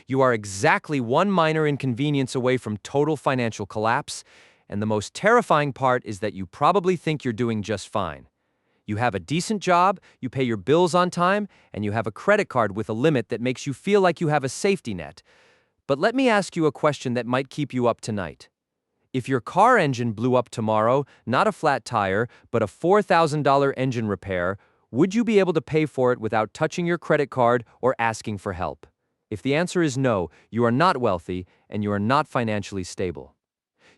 You are exactly one minor inconvenience away from total financial collapse, and the most terrifying part is that you probably think you're doing just fine. You have a decent job, you pay your bills on time, and you have a credit card with a limit that makes you feel like you have a safety net. But let me ask you a question that might keep you up tonight. If your car engine blew up tomorrow, not a flat tire, but a $4,000 engine repair, would you be able to pay for it without touching your credit card or asking for help? If the answer is no, you are not wealthy and you are not financially stable.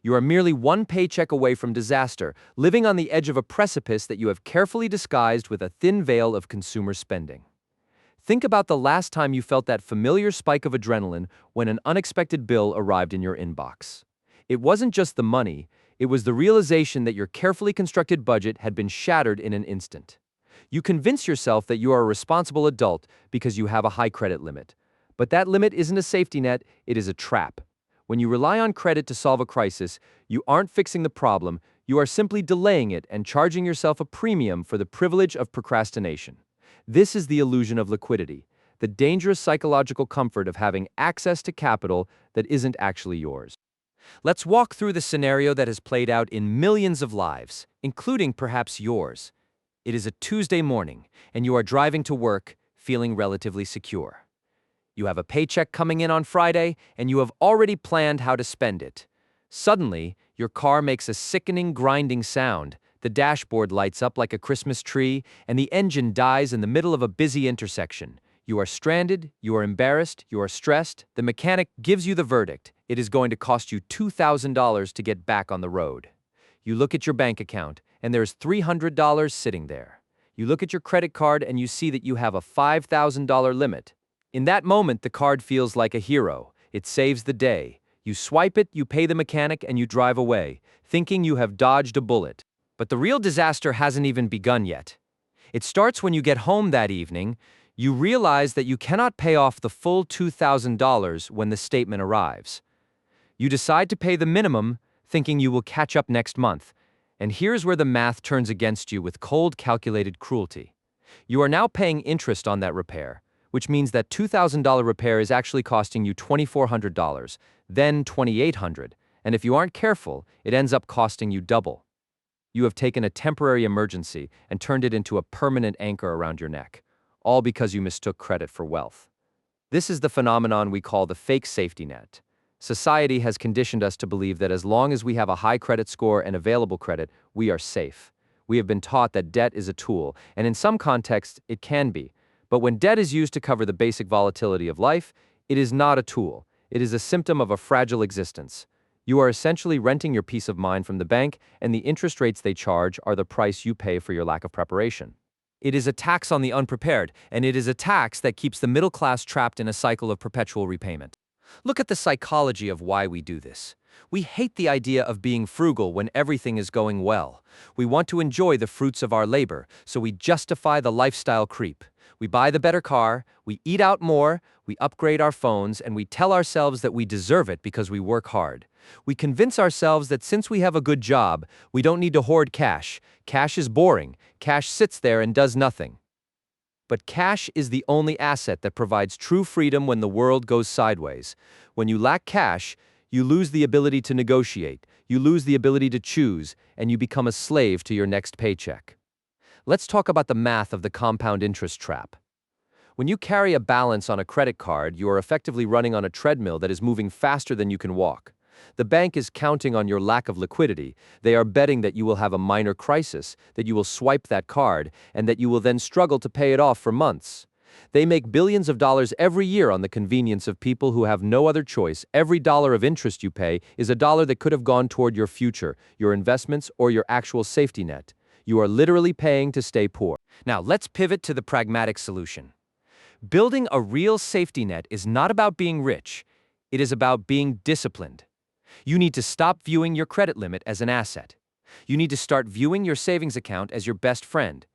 You are merely one paycheck away from disaster, living on the edge of a precipice that you have carefully disguised with a thin veil of consumer spending. Think about the last time you felt that familiar spike of adrenaline when an unexpected bill arrived in your inbox. It wasn't just the money, it was the realization that your carefully constructed budget had been shattered in an instant. You convince yourself that you are a responsible adult because you have a high credit limit. But that limit isn't a safety net, it is a trap. When you rely on credit to solve a crisis, you aren't fixing the problem, you are simply delaying it and charging yourself a premium for the privilege of procrastination. This is the illusion of liquidity, the dangerous psychological comfort of having access to capital that isn't actually yours. Let's walk through the scenario that has played out in millions of lives, including perhaps yours. It is a Tuesday morning, and you are driving to work, feeling relatively secure. You have a paycheck coming in on Friday, and you have already planned how to spend it. Suddenly, your car makes a sickening grinding sound, the dashboard lights up like a Christmas tree, and the engine dies in the middle of a busy intersection. You are stranded, you are embarrassed, you are stressed. The mechanic gives you the verdict. It is going to cost you $2,000 to get back on the road. You look at your bank account, and there's $300 sitting there. You look at your credit card, and you see that you have a $5,000 limit. In that moment, the card feels like a hero. It saves the day. You swipe it, you pay the mechanic, and you drive away, thinking you have dodged a bullet. But the real disaster hasn't even begun yet. It starts when you get home that evening. You realize that you cannot pay off the full $2,000 when the statement arrives. You decide to pay the minimum, thinking you will catch up next month. And here's where the math turns against you with cold, calculated cruelty. You are now paying interest on that repair, which means that $2,000 repair is actually costing you $2,400, then $2,800, and if you aren't careful, it ends up costing you double. You have taken a temporary emergency and turned it into a permanent anchor around your neck, all because you mistook credit for wealth. This is the phenomenon we call the fake safety net. Society has conditioned us to believe that as long as we have a high credit score and available credit, we are safe. We have been taught that debt is a tool, and in some contexts, it can be. But when debt is used to cover the basic volatility of life, it is not a tool. It is a symptom of a fragile existence. You are essentially renting your peace of mind from the bank, and the interest rates they charge are the price you pay for your lack of preparation. It is a tax on the unprepared, and it is a tax that keeps the middle class trapped in a cycle of perpetual repayment. Look at the psychology of why we do this. We hate the idea of being frugal when everything is going well. We want to enjoy the fruits of our labor, so we justify the lifestyle creep. We buy the better car, we eat out more, we upgrade our phones, and we tell ourselves that we deserve it because we work hard. We convince ourselves that since we have a good job, we don't need to hoard cash. Cash is boring. Cash sits there and does nothing. But cash is the only asset that provides true freedom when the world goes sideways. When you lack cash, you lose the ability to negotiate, you lose the ability to choose, and you become a slave to your next paycheck. Let's talk about the math of the compound interest trap. When you carry a balance on a credit card, you are effectively running on a treadmill that is moving faster than you can walk. The bank is counting on your lack of liquidity. They are betting that you will have a minor crisis, that you will swipe that card, and that you will then struggle to pay it off for months. They make billions of dollars every year on the convenience of people who have no other choice. Every dollar of interest you pay is a dollar that could have gone toward your future, your investments, or your actual safety net. You are literally paying to stay poor. Now, let's pivot to the pragmatic solution. Building a real safety net is not about being rich. It is about being disciplined. You need to stop viewing your credit limit as an asset. You need to start viewing your savings account as your best friend.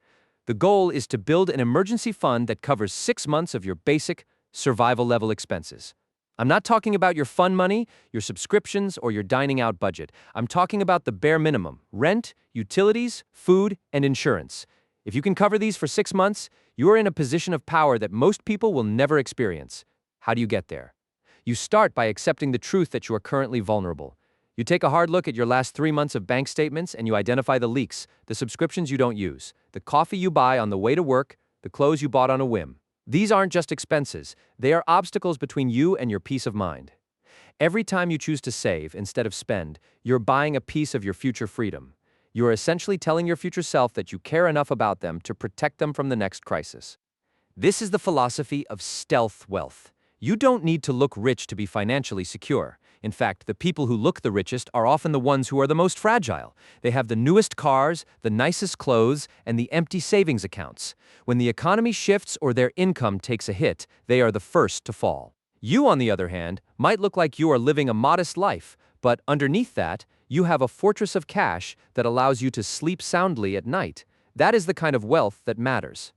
The goal is to build an emergency fund that covers 6 months of your basic, survival-level expenses. I'm not talking about your fun money, your subscriptions, or your dining out budget. I'm talking about the bare minimum: rent, utilities, food, and insurance. If you can cover these for 6 months, you are in a position of power that most people will never experience. How do you get there? You start by accepting the truth that you are currently vulnerable. You take a hard look at your last 3 months of bank statements and you identify the leaks, the subscriptions you don't use, the coffee you buy on the way to work, the clothes you bought on a whim. These aren't just expenses, they are obstacles between you and your peace of mind. Every time you choose to save instead of spend, you're buying a piece of your future freedom. You are essentially telling your future self that you care enough about them to protect them from the next crisis. This is the philosophy of stealth wealth. You don't need to look rich to be financially secure. In fact, the people who look the richest are often the ones who are the most fragile. They have the newest cars, the nicest clothes, and the empty savings accounts. When the economy shifts or their income takes a hit, they are the first to fall. You, on the other hand, might look like you are living a modest life, but underneath that, you have a fortress of cash that allows you to sleep soundly at night. That is the kind of wealth that matters.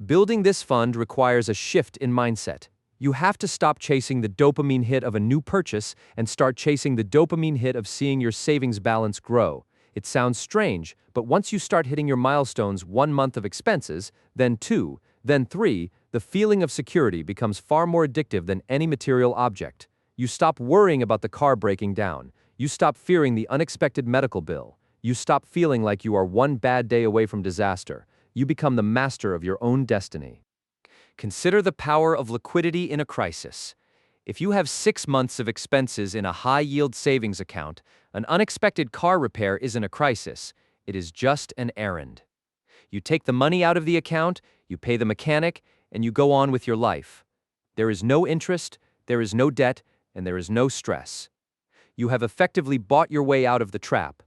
Building this fund requires a shift in mindset. You have to stop chasing the dopamine hit of a new purchase and start chasing the dopamine hit of seeing your savings balance grow. It sounds strange, but once you start hitting your milestones, 1 month of expenses, then 2, then 3, the feeling of security becomes far more addictive than any material object. You stop worrying about the car breaking down. You stop fearing the unexpected medical bill. You stop feeling like you are one bad day away from disaster. You become the master of your own destiny. Consider the power of liquidity in a crisis. If you have 6 months of expenses in a high-yield savings account, an unexpected car repair isn't a crisis. It is just an errand. You take the money out of the account, you pay the mechanic, and you go on with your life. There is no interest, there is no debt, and there is no stress. You have effectively bought your way out of the trap.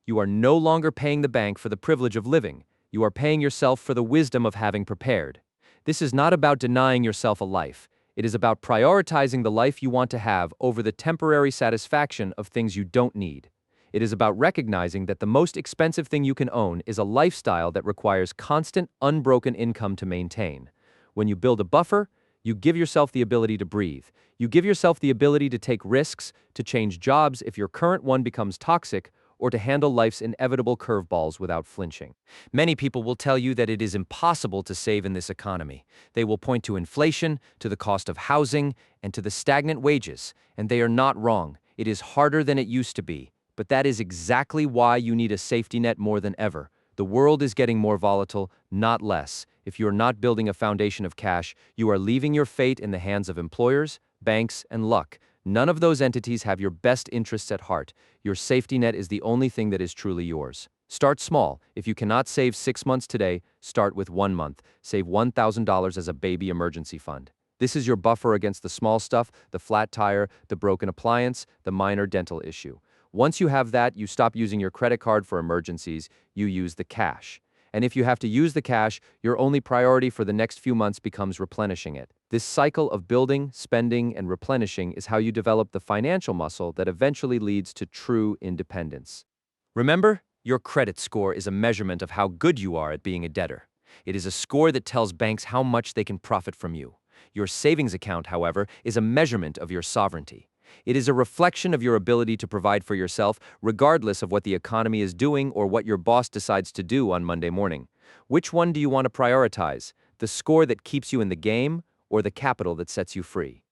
You are no longer paying the bank for the privilege of living. You are paying yourself for the wisdom of having prepared. This is not about denying yourself a life. It is about prioritizing the life you want to have over the temporary satisfaction of things you don't need. It is about recognizing that the most expensive thing you can own is a lifestyle that requires constant, unbroken income to maintain. When you build a buffer, you give yourself the ability to breathe. You give yourself the ability to take risks, to change jobs if your current one becomes toxic, or to handle life's inevitable curveballs without flinching. Many people will tell you that it is impossible to save in this economy. They will point to inflation, to the cost of housing, and to the stagnant wages, and they are not wrong. It is harder than it used to be, but that is exactly why you need a safety net more than ever. The world is getting more volatile, not less. If you are not building a foundation of cash, you are leaving your fate in the hands of employers, banks, and luck. None of those entities have your best interests at heart. Your safety net is the only thing that is truly yours. Start small. If you cannot save 6 months today, start with 1 month. Save $1,000 as a baby emergency fund. This is your buffer against the small stuff, the flat tire, the broken appliance, the minor dental issue. Once you have that, you stop using your credit card for emergencies, you use the cash. And if you have to use the cash, your only priority for the next few months becomes replenishing it. This cycle of building, spending, and replenishing is how you develop the financial muscle that eventually leads to true independence. Remember, your credit score is a measurement of how good you are at being a debtor. It is a score that tells banks how much they can profit from you. Your savings account, however, is a measurement of your sovereignty. It is a reflection of your ability to provide for yourself, regardless of what the economy is doing or what your boss decides to do on Monday morning. Which one do you want to prioritize? The score that keeps you in the game or the capital that sets you free?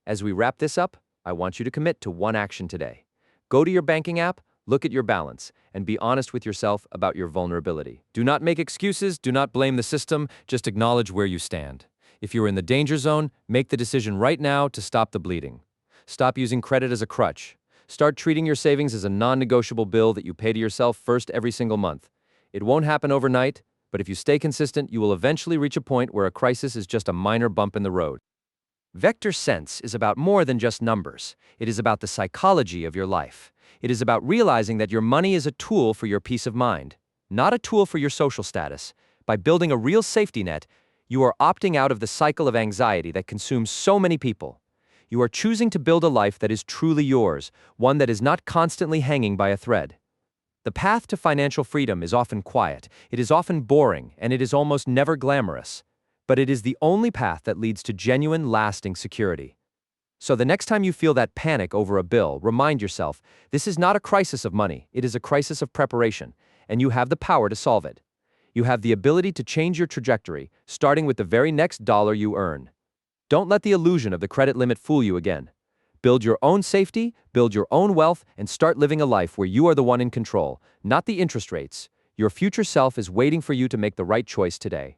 As we wrap this up, I want you to commit to one action today. Go to your banking app, look at your balance, and be honest with yourself about your vulnerability. Do not make excuses, do not blame the system, just acknowledge where you stand. If you're in the danger zone, make the decision right now to stop the bleeding. Stop using credit as a crutch. Start treating your savings as a non-negotiable bill that you pay to yourself first every single month. It won't happen overnight, but if you stay consistent, you will eventually reach a point where a crisis is just a minor bump in the road. Vector Sense is about more than just numbers. It is about the psychology of your life. It is about realizing that your money is a tool for your peace of mind, not a tool for your social status. By building a real safety net, you are opting out of the cycle of anxiety that consumes so many people. You are choosing to build a life that is truly yours, one that is not constantly hanging by a thread. The path to financial freedom is often quiet, it is often boring, and it is almost never glamorous. But it is the only path that leads to genuine, lasting security. So the next time you feel that panic over a bill, remind yourself, this is not a crisis of money, it is a crisis of preparation, and you have the power to solve it. You have the ability to change your trajectory, starting with the very next dollar you earn. Don't let the illusion of the credit limit fool you again. Build your own safety, build your own wealth, and start living a life where you are the one in control, not the interest rates. Your future self is waiting for you to make the right choice today.